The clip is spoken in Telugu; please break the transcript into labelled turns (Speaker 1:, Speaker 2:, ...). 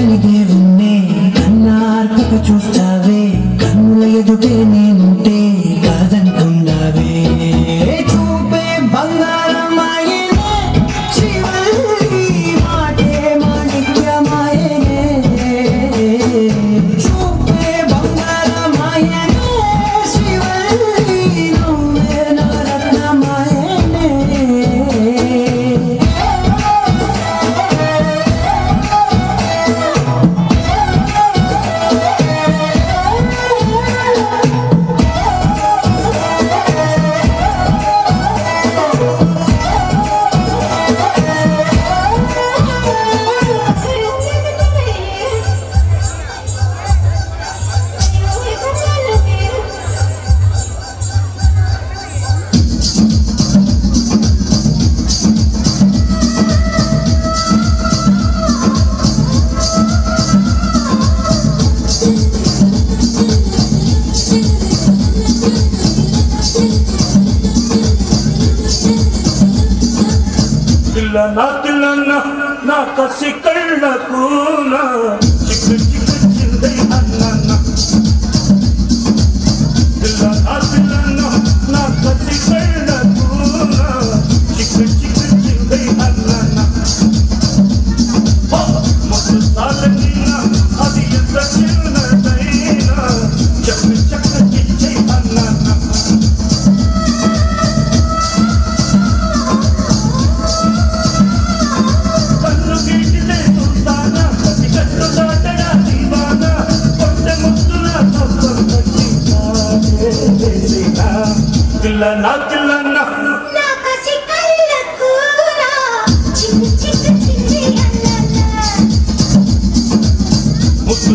Speaker 1: తీర్చని దేవుణ్ణే కన్నార్పక చూస్తావే కన్నుల ఎదుటే నేనుంటే కాదంటున్నావే చూపే బంగారమాయనే శివల్లి మాటే మాణిక్యమాయనే చూపే బంగారమాయనే శివల్లి నువ్వే నరత్నమాయనే
Speaker 2: తిల్లనా నా కసి కళ్ళకు నా చిక్కు చిక్కు చిందై అన్న తిల్లనా నా కసి కళ్ళకు నా చిక్కు చిక్కు చిందై అన్న మొత్తం సాలకినా అది ఎంత చిన్నదైనా చక్కు చక్కు చిచ్చై అన్న తిల్లనా తిల్లనా
Speaker 3: నా కసి కళ్ళకు నా చిక్కు చిక్కు చింది అన్న
Speaker 2: ముద్దు